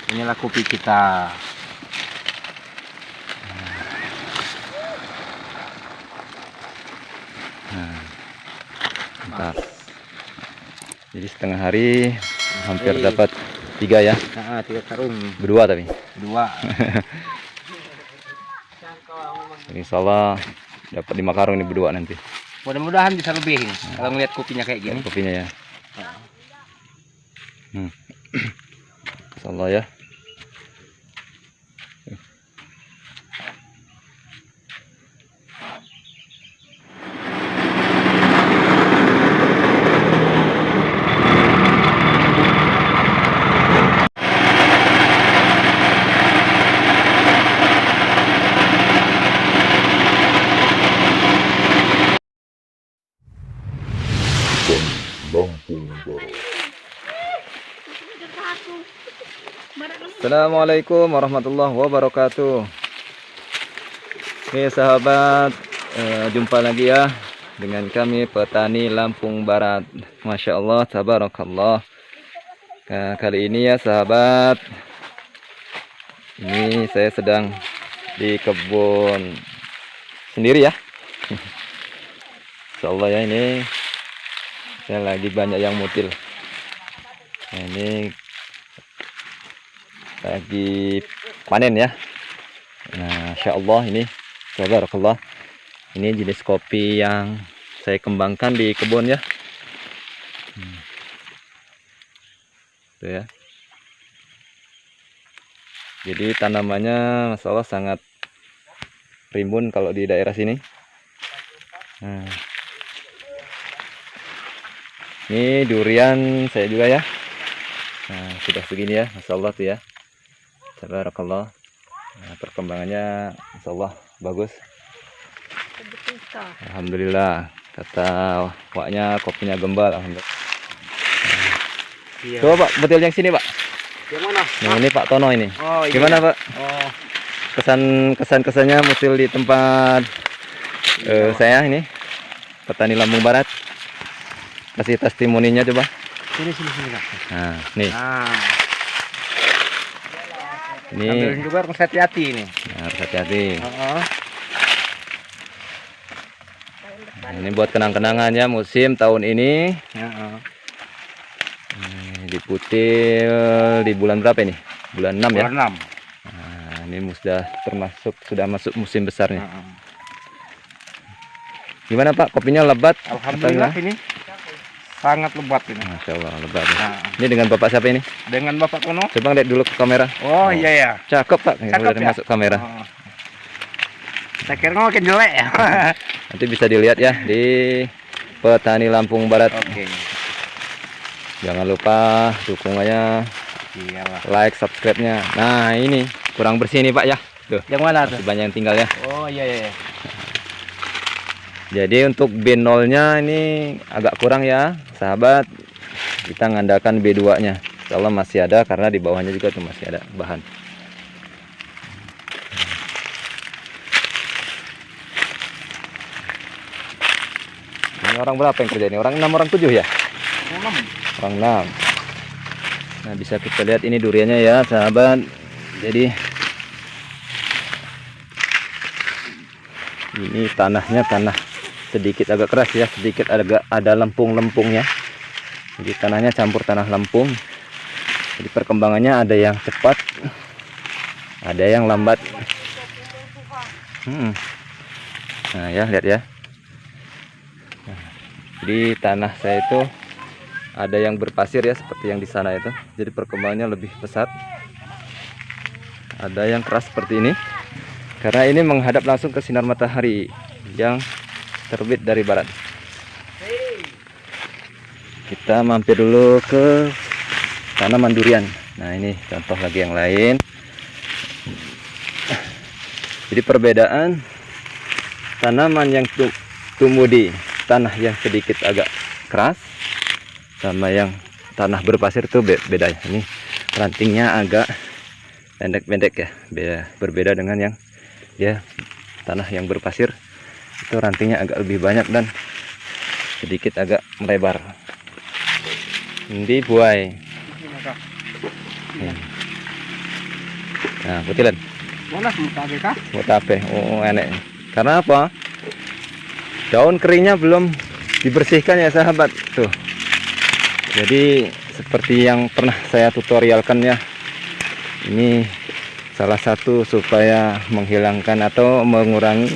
Inilah kopi kita. Nah, mantap. Jadi setengah hari hampir dapat 3 ya. 3 karung. Berdua tapi. 2. Insya Allah dapat 5 karung ini berdua nanti. Mudah-mudahan bisa lebih ini, kalau ngeliat kopinya kayak gini. Kopinya ya. Insya Allah ya. Assalamualaikum warahmatullahi wabarakatuh. Oke sahabat, jumpa lagi ya dengan kami petani Lampung Barat. Masya Allah, tabarakallah. Nah, kali ini ya sahabat, ini saya sedang di kebun sendiri ya. Insya Allah ya, ini saya lagi banyak yang mutil. Nah, ini lagi panen ya. Nah, Masya Allah, ini tabarakallah. Ini jenis kopi yang saya kembangkan di kebun ya. Tuh ya. Jadi tanamannya Masya Allah sangat rimbun kalau di daerah sini. Nah, ini durian saya juga ya. Nah, sudah segini ya, Masya Allah tuh ya. Tabarakallah. Nah, perkembangannya Masya Allah bagus. Alhamdulillah. Kata waknya kopinya gembal. Alhamdulillah. Iya. Coba Pak, betul yang sini Pak. Yang mana? Yang ini Pak Tono ini. Oh, iya. Gimana Pak? Oh, Kesannya mutil di tempat saya ini, petani Lampung Barat. Kasih testimoninya coba. sini Kak. Nah, nih. Nah, Ini ambilin juga harus hati-hati ini. harus hati-hati. Heeh. Nah, ini buat kenang-kenangannya musim tahun ini. Heeh. Diputil di bulan berapa ini? Bulan 6 ya. Bulan 6. Nah, ini sudah masuk musim besarnya. Heeh. Gimana Pak? Kopinya lebat? Alhamdulillah Atau ini sangat lebat ini. Masya Allah lebat. Ya. Nah, Ini dengan Bapak siapa ini? dengan Bapak Kuno. Coba lihat dulu ke kamera. Oh, iya ya. Cakep Pak. Cakep Udah ya? masuk kamera. Oh. Saya kira makin jelek ya. Nanti bisa dilihat ya di petani Lampung Barat. Oke. Jangan lupa dukungannya, Iyalah. like, subscribe-nya. Nah ini kurang bersih nih Pak ya. Tuh, Yang mana tuh? masih banyak yang tinggal ya. Oh, iya ya. Jadi untuk B0-nya ini agak kurang ya sahabat. Kita ngandalkan B2-nya. Kalau masih ada karena di bawahnya juga tuh masih ada bahan. Ini orang berapa yang kerja ini? Orang 6, orang 7 ya? Orang 6. Nah, bisa kita lihat ini duriannya ya sahabat. Jadi ini tanahnya tanah sedikit agak keras ya, sedikit agak ada lempung-lempungnya. Jadi tanahnya campur tanah lempung. Jadi perkembangannya ada yang cepat, ada yang lambat. Nah ya, lihat ya. Nah, jadi tanah saya itu ada yang berpasir ya, seperti yang di sana itu. Jadi perkembangannya lebih pesat. Ada yang keras seperti ini, karena ini menghadap langsung ke sinar matahari yang terbit dari barat. Kita mampir dulu ke tanaman durian. Nah ini contoh lagi yang lain. Jadi perbedaan tanaman yang tumbuh di tanah yang sedikit agak keras sama yang tanah berpasir itu beda. Ini rantingnya agak pendek-pendek ya, berbeda dengan yang ya tanah yang berpasir. Itu rantingnya agak lebih banyak dan sedikit agak melebar. Ini buai. Nah, putilan. Mana mutabe kah? Mutabe. Oh, enak. Karena apa? Daun keringnya belum dibersihkan ya sahabat. Tuh. Jadi seperti yang pernah saya tutorialkan ya. Ini salah satu supaya menghilangkan atau mengurangi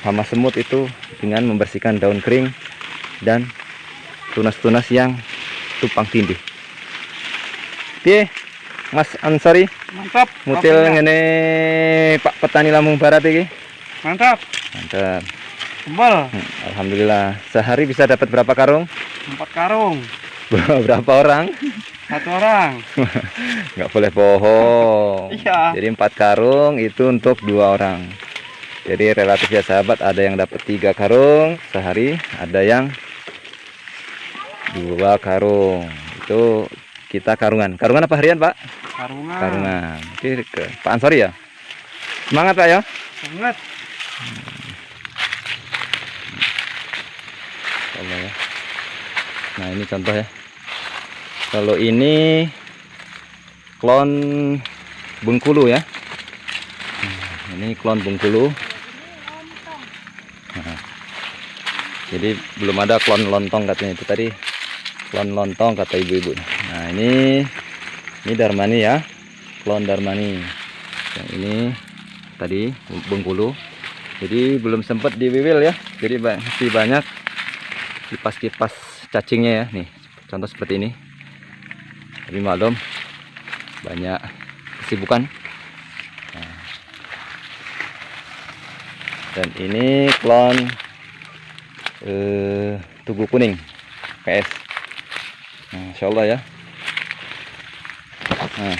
hama semut itu dengan membersihkan daun kering dan tunas-tunas yang tumpang tindih. Oke, Mas Ansari, Mantap. mutil ngene Pak Petani Lampung Barat ini. Mantap. Mantap. Tebal. Alhamdulillah. Sehari bisa dapat berapa karung? 4 karung. Berapa orang? 1 orang. Nggak boleh bohong. Iya. Jadi 4 karung itu untuk 2 orang. Jadi relatif ya sahabat, ada yang dapat 3 karung sehari, ada yang 2 karung. Itu kita karungan. Karungan apa harian, Pak? Karungan. Karungan. Oke, ke Pak Ansori ya. Semangat Pak ya. Semangat. Allah ya. Nah, ini contoh ya. Kalau ini klon Bengkulu ya. Ini klon Bengkulu. Nah, jadi belum ada klon lontong katanya, itu tadi klon lontong kata ibu-ibu. Nah, ini Darmani ya, klon Darmani. Yang ini tadi Bengkulu. Jadi belum sempat diwiwil ya. Jadi masih banyak kipas-kipas cacingnya ya. Nih, contoh seperti ini. Tapi maklum banyak kesibukan. Nah. Dan ini klon Tugu Kuning PS. Nah, Insya Allah ya. Nah,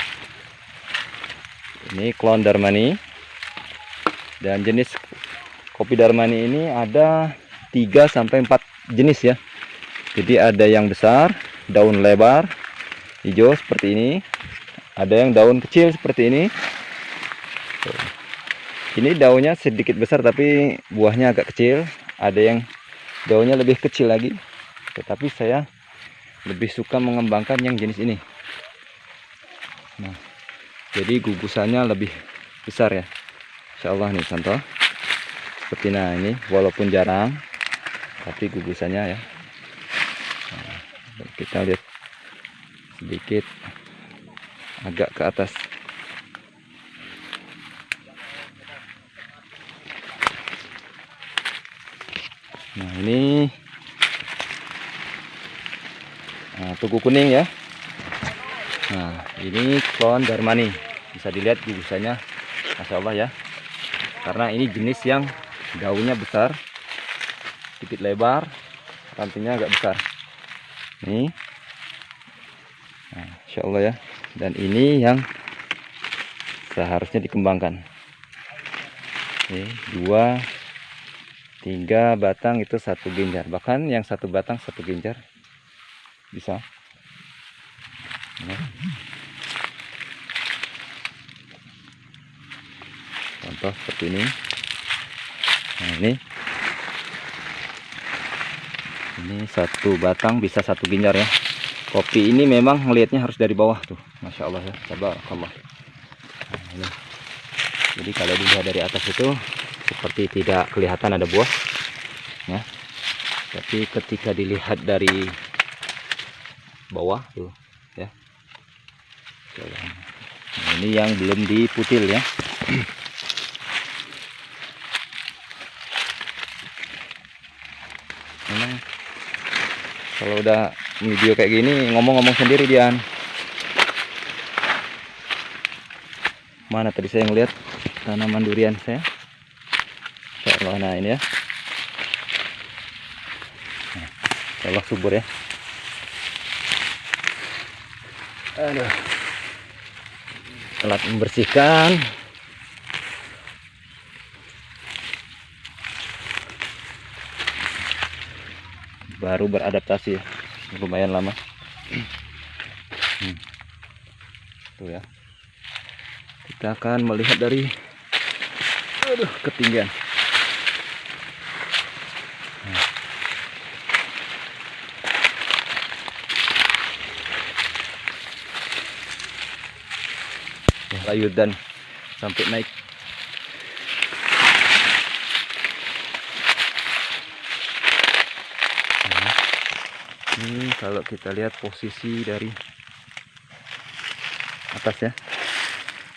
ini klon Darmani. Dan jenis kopi Darmani ini ada 3 sampai 4 jenis ya. Jadi ada yang besar, daun lebar, hijau seperti ini. Ada yang daun kecil seperti ini. Ini daunnya sedikit besar tapi buahnya agak kecil. Ada yang daunnya lebih kecil lagi. Tetapi saya lebih suka mengembangkan yang jenis ini. Nah, jadi gugusannya lebih besar ya. Insya Allah nih contoh. Seperti nah ini walaupun jarang, tapi gugusannya ya. Nah, kita lihat sedikit agak ke atas. Nah, ini Tugu Kuning ya. Nah, ini klon Darmani. Bisa dilihat gugusannya, Masya Allah ya. Karena ini jenis yang daunnya besar, sedikit lebar, rantingnya agak besar. Nih, nah, Insya Allah ya. Dan ini yang seharusnya dikembangkan. Nih, 2, 3 batang itu 1 genjar. Bahkan yang 1 batang 1 genjar bisa. Nah. Contoh seperti ini. Nah, ini 1 batang bisa 1 genjar ya. Kopi ini memang ngelihatnya harus dari bawah tuh, Masya Allah ya, tabarakallah. Nah, ini. Jadi kalau dilihat dari atas itu seperti tidak kelihatan ada buah ya. Tapi ketika dilihat dari bawah tuh ya. Nah, ini yang belum diputil ya. Memang kalau udah video kayak gini ngomong-ngomong sendiri dia. Mana tadi saya ngeliat tanaman durian saya. Insya Allah, nah ini ya. Nah, Insya Allah subur ya. Aduh, telat membersihkan. Baru beradaptasi ya. Lumayan lama. Tuh ya. Kita akan melihat dari ketinggian. Layudan sampai naik. Nah, ini kalau kita lihat posisi dari atas ya.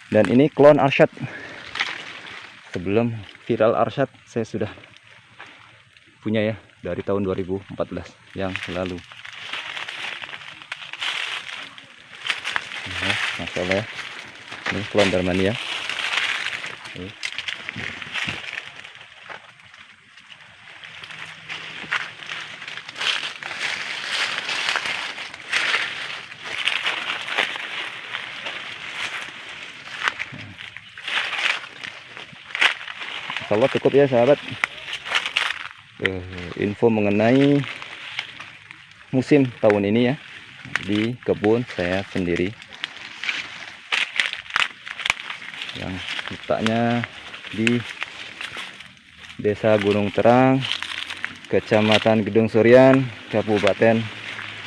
Dan ini klon Arsyad. Sebelum viral Arsyad saya sudah punya ya, dari tahun 2014 yang lalu. Nah, Masya Allah ya. Ini klon Darmania. Insya Allah cukup ya sahabat info mengenai musim tahun ini ya di kebun saya sendiri yang letaknya di Desa Gunung Terang, Kecamatan Gedung Surian, Kabupaten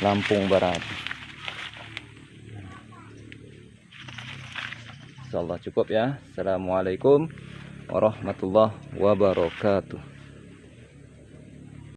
Lampung Barat. Insya Allah cukup ya. Assalamualaikum warahmatullahi wabarakatuh.